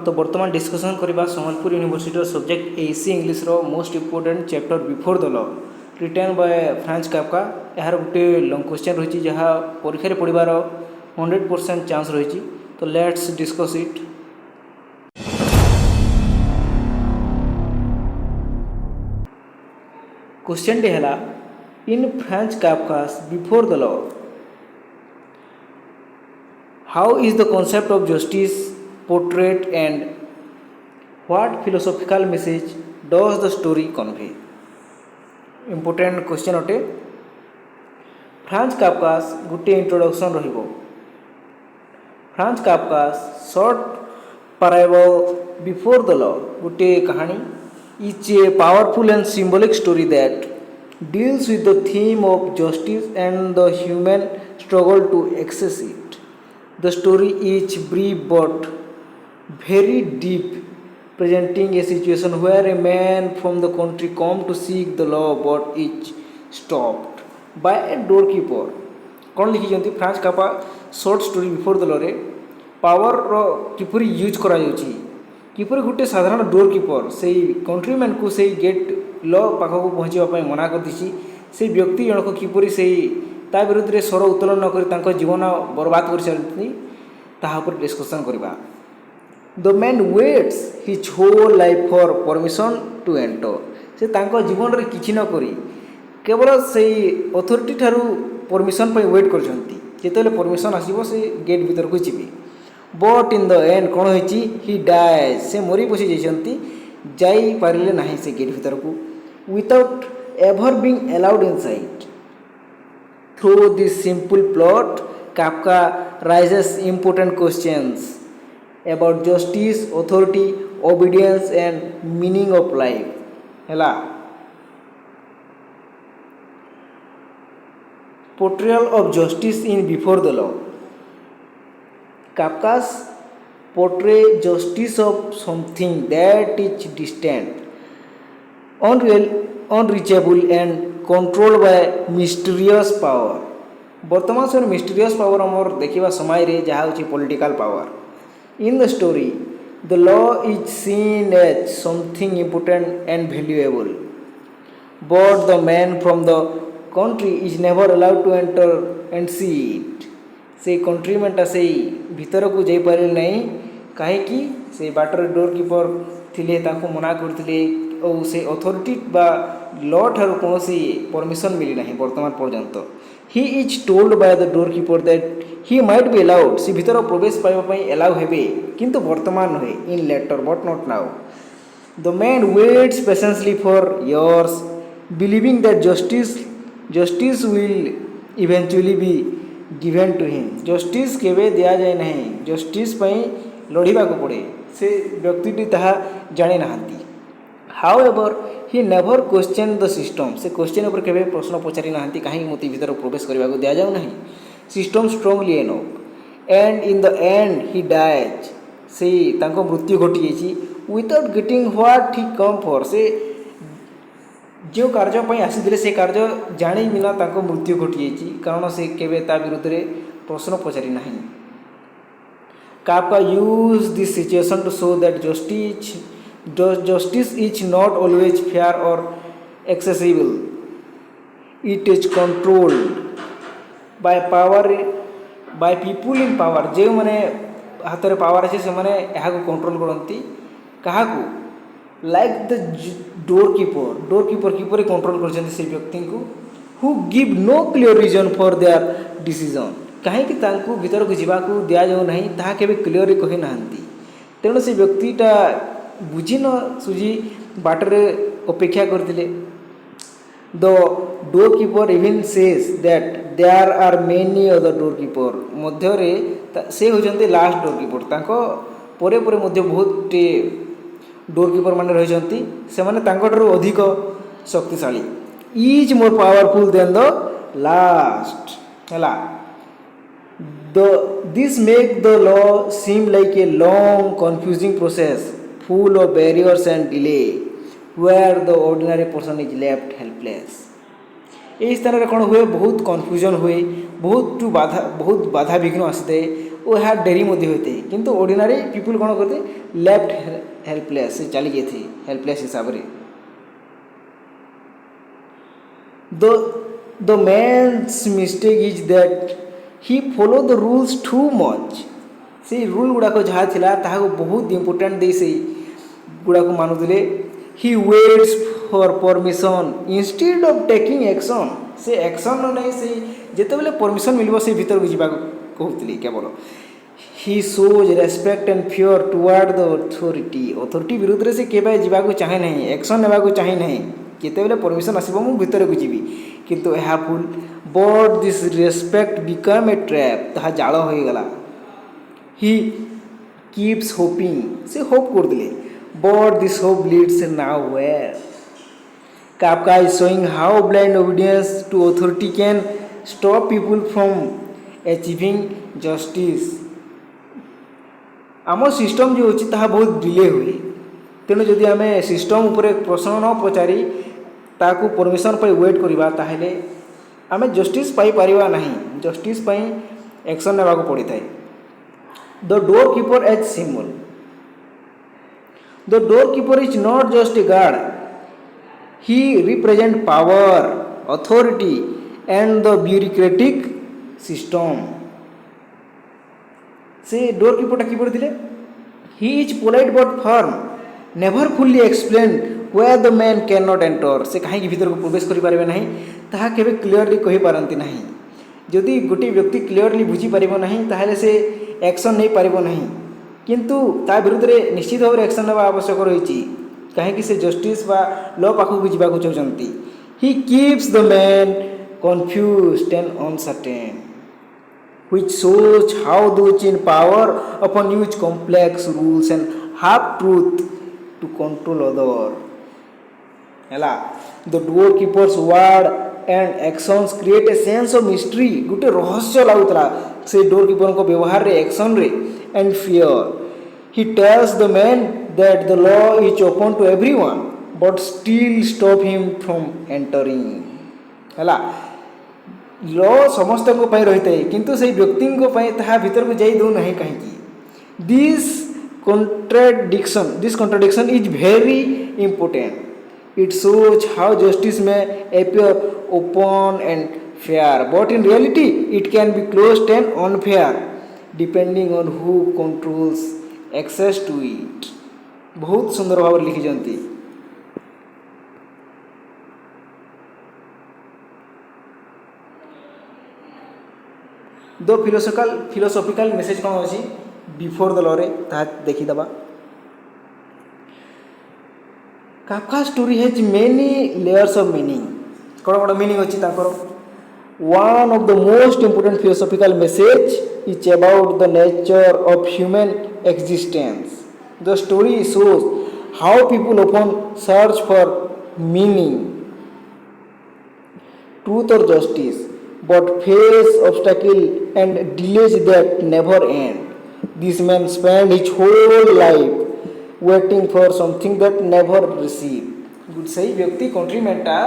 तो बर्तमान डिस्कसन करबा संबलपुर यूनिवर्सिटी सब्जेक्ट एसी इंग्लिश रो most important chapter before the law written by Franz Kafka. यार गोटे लॉन्ग क्वेश्चन रही जहाँ परीक्षा पढ़ार 100% चांस रही। तो लेट्स डिस्कस इट। क्वेश्चन है in Franz Kafka's before the law how is the concept of justice portrait and what philosophical message does the story convey? Important question अटे। Franz Kafka's गोटे introduction रहिबो। Franz Kafka's short parable before the law गोटे कहानी is a powerful and symbolic story that deals with the theme of justice and the human struggle to access it. The story is brief but very deep, presenting a situation where a man from the country come to seek the law but is stopped by a doorkeeper. कौन लिखी Franz Kafka short story before the law रे power किपरि use करा जाउछि, किपरि गोटे साधारण डोरकीपर से countryman को से gate law पाखक पहुँचापी मना कर दी। से व्यक्ति जनक किपरि से ता विरुद्ध रे स्वर उत्तोलन नक जीवन बर्बाद कर चलती तापर डिस्कसन करवा। The man waits his whole life for permission to enter. से तांको जीवन रे किछि न करी केवल से अथॉरिटी ठारू परमिशन पे वेट करछंती। जेतेले परमिशन आसीबो से गेट भीतर को जीवी। बट इन द एंड कोन होइछि ही डाइज। से मरी बसी जाइछंती, जाई पारिले नाही से गेट भीतर को without ever being allowed inside. Through this simple plot Kafka raises important questions about justice, authority, obedience and meaning of life. Hela portrayal of justice in before the law. Kafka's portray justice of something that is distant, unreal, unreachable and controlled by mysterious power. वर्तमान समय mysterious power आमर देखा समय रे जहाँ होची political power. In the story the law is seen as something important and valuable but the man from the country is never allowed to enter and see it. से कंट्रीमेंटा से भीतर को जाई पारे नहीं कहीं से बाटर डोरकीपर थिले ताको मना करथिले और से अथॉरिटी बा लॉ ठार कौन परमिशन मिली नहीं वर्तमान पर्यंत। He is told by the doorkeeper that he might be allowed. से भीतर प्रवेश पाइबा अलाउ हेबे किंतु वर्तमान नुहे in later but not now. The man waits patiently for years believing that justice will eventually be given to him. Justice केवे दिया जाए नहीं, जस्टिस पई लड़िबा को पड़े। से व्यक्ति ताहा जाने नाहंती। However he never question the system. से क्वेश्चन ऊपर केवे प्रश्न पचारि नाहंती कहीं मते भीतर प्रवेश करबा को दिया जाऊ नहीं। System strongly enough and in the end he dies. से तांको मृत्यु घटी जाइछि without getting what he come for. से जो कार्य पई आसीथिले से कार्य जानि बिना तांको मृत्यु घटी जाइछि कारण से केवे ता विरुद्ध रे प्रश्न पचारि नाही। Kafka use this situation to show that justice is not always fair or accessible. It is controlled by power, by people in power. जे माने हाथ रे पावर अच्छे से माने यहाँ को कंट्रोल करती कहाँ को like the doorkeeper keeper control कर से व्यक्ति को who give no clear reason for their decision. कहीं भीतर को जीवा को दिया जाऊ नहीं ताहा केबे क्लियर कही नाहंती। तेणु से व्यक्तिटा बुझी न सुझी बाटरे अपेक्षा करथिले। The doorkeeper even says that there are many other doorkeeper. मध्य रे से होजंते लास्ट डोरकीपर। तांको परे परे मध्य बहुत डोरकीपर माने रहिजंती। से माने तांको ठारू अधिक शक्तिशाली is more powerful than the last. हला this make the law seem like a long confusing process full of barriers and delay where the ordinary person is left helpless. यही स्थान रे कौन हुए बहुत कन्फ्यूजन हुए बहुत बाधा विघ्न आसी थाए ଓ ଏହା ଡେରି ମଧ୍ୟ ହୋଇଥାଏ କିନ୍ତୁ ଅର୍ଡ଼ିନାରୀ ପିପୁଲ୍ କ'ଣ କରିଥାଏ ଲେଫ୍ଟ ହେଲ୍ପଲେସ୍ ସେ ଚାଲି ଯାଇଥାଏ ହେଲ୍ପଲେସ୍ ହିସାବରେ the man's mistake is that he followed the rules too much से रूल गुड़ाक जहाँ थिला ताहाको बहुत इम्पोर्टेंट दे से गुड़ाक मानुले he waits for permission instead of taking action से एक्शन नहीं से जिते बेले परमिशन मिलबो से भीतर को जीवा कहउतली केवल he shows respect and fear toward the authority विरुद्ध रे से केबे जीवा को चाहे नहीं एक्शन नेबा को चाहे नहीं केते बेले परमिशन आसीबो मु भीतर को जीवी किंतु एहा full but this respect become a trap ताहा जाल होई गला he keeps hoping से होप कर दिले but this hope leads nowhere Kafka is showing how blind obedience to authority can stop people from achieving justice आम सिस्टम जो अच्छी ताहा बहुत डिले हुए तेणु जदि आम सिस्टम उपरे प्रश्न न पचारि ताकू परमिशन पाई वेट करवा ताहले आम जस्टिस पाई परिवा नहीं जस्टिस पाई एक्शन नेबा को पड़ी थाए The doorkeeper as symbol. The doorkeeper is not just a guard. He represents power, authority, and the bureaucratic system. से doorkeeper टा कीपर दिले He is polite but firm. Never fully explain where the man cannot enter. से कहीं भीतर को प्रवेश करि पारिबे नहीं ताहा केबे क्लियरली कहि पारंती नहीं जदि गोटे व्यक्ति क्लियरली बुझी पारिबो नहीं ताहले से एक्शन नहीं पारिबो नहीं किंतु ता विरुद्ध रे निश्चित भाव एक्शन नेबा आवश्यक रही कहीं से जस्टिस बा लॉ पाखक जावाक चाहती he keeps the man confused and uncertain which shows how those in power often use complex rules and half truth to control other hela the doorkeeper's word and actions create a sense of mystery गोटे रहस्य लागुतला से डोरकीपर को व्यवहार रे action रे and fear he tells the man that the law is open to everyone but still stop him from entering हला law समस्त को पाई रहते किंतु से व्यक्ति को पाई ताहा भीतर को जाई दो नहीं कहीं this contradiction is very important it shows how justice may appear open and fair but in reality it can be closed and unfair depending on who controls access to it बहुत सुंदर भाव लिखी जंती दो फिलोसॉफिकल मेसेज कौन अछि before the law रे ता देखि दबा Kafka's story has many layers of meaning कौन मीनिंग अच्छी one of the most important philosophical message is about the nature of human existence the story shows how people often search for meaning truth or justice but face obstacles and delays that never end this man spent his whole life waiting for something that never received सही व्यक्ति कंट्रीमेंटा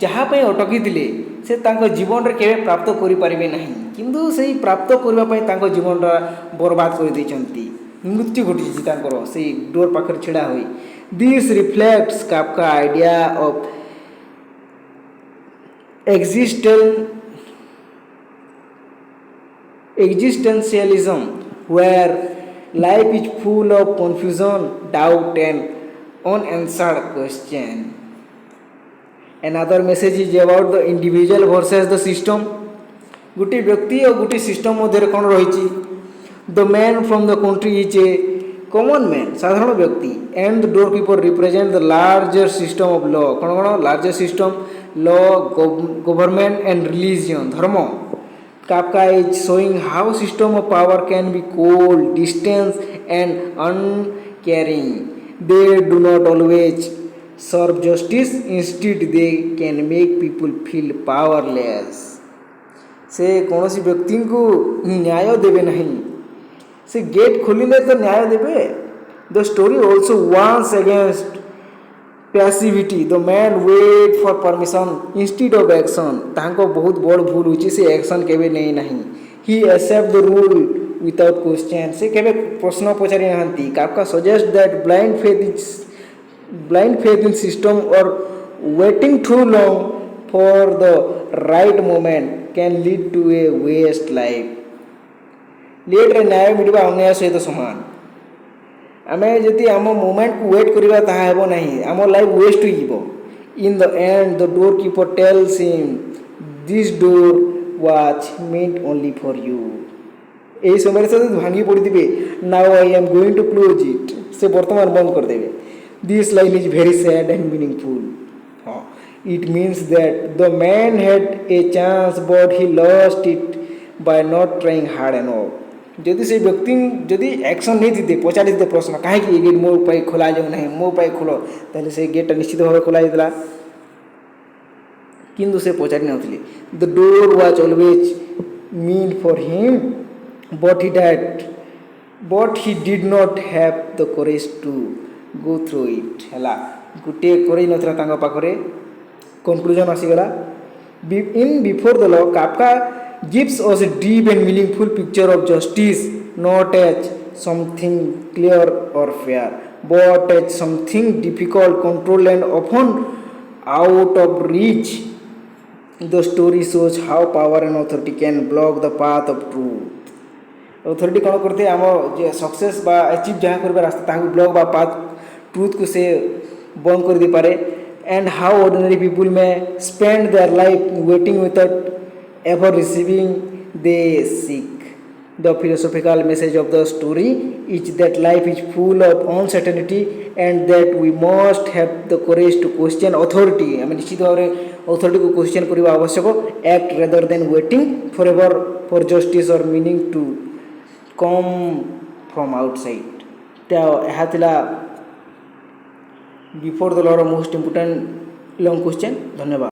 जहाँ पे अटकी दिले से तांको जीवन रे केबे प्राप्त करि परिबे नहीं किंतु सही प्राप्त करबा पई तांको जीवन रा बर्बाद कर दैचंती मृत्यु घटी छि तांकर सही डोर पाखर छिड़ा होई this reflects Kafka idea of existentialism where life is full of confusion doubt and unanswered question another message is about the individual versus the system गुटी व्यक्ति और गुटी सिस्टम मध्य कौन रही the man from the country is a common man साधारण व्यक्ति and the डोरकीपर represent the larger system of law कौन कौन larger system law government and religion धर्म Kafka is showing how system of power can be cold, distant and uncaring. They do not always serve justice, instead they can make people feel powerless. से कौन सी व्यक्ति को न्याय देवे नहीं से gate खोलिले तो न्याय देवे the story also warns against passivity the man wait for permission instead of action तांको बहुत बड़ भूल होची से एक्शन केबे नहीं he accept the rule without question से केबे प्रश्न पचारि नाहंती Kafka suggest that blind faith in system or waiting too long for the right moment can lead to a waste life late रे न्याय मिलवा अन्याय सहित समान आमे जदि आम मोमेंट को वेट करिबा ताहा हेबो नाही आम लाइफ वेस्ट होई जिवो in the end the door keeper tells him this door was meant only for you एही समय से भांगी पड़ी दिबे now I am going to close it से वर्तमान बंद कर देबे this line is very sad and meaningful हां it means that the man had a chance but he lost it by not trying hard enough जदि से व्यक्ति जदि एक्शन नहीं थी पचारि दे प्रश्न कहीं गेट मो पाई खोला जाऊ ना मो पाई खोल ताले से गेट निश्चित भाव खोला जाता किंतु से पचारि नथिले the door was always mean for him but he did not have the courage to go through it हैला गुटे करे नथरा तांगा पाखरे कंक्लूजन आसीगला in before the law Kafka gives us a deep and meaningful picture of justice not as something clear or fair but as something difficult controlled and often out of reach the story shows how power and authority can block the path of truth authority कौन करते आम जे success बा achieve जहाँ कर रास्ता ताकू block बा path truth को से बंद कर दे पारे and how ordinary people may spend their life waiting without ever receiving they seek. The philosophical message of the story is that life is full of uncertainty and that we must have the courage to question authority. I mean, निश्चित भाव authority को question करिबा आवश्यक act rather than waiting forever for justice or meaning to come from outside. तो यह थिला before the law most important long question. धन्यवाद.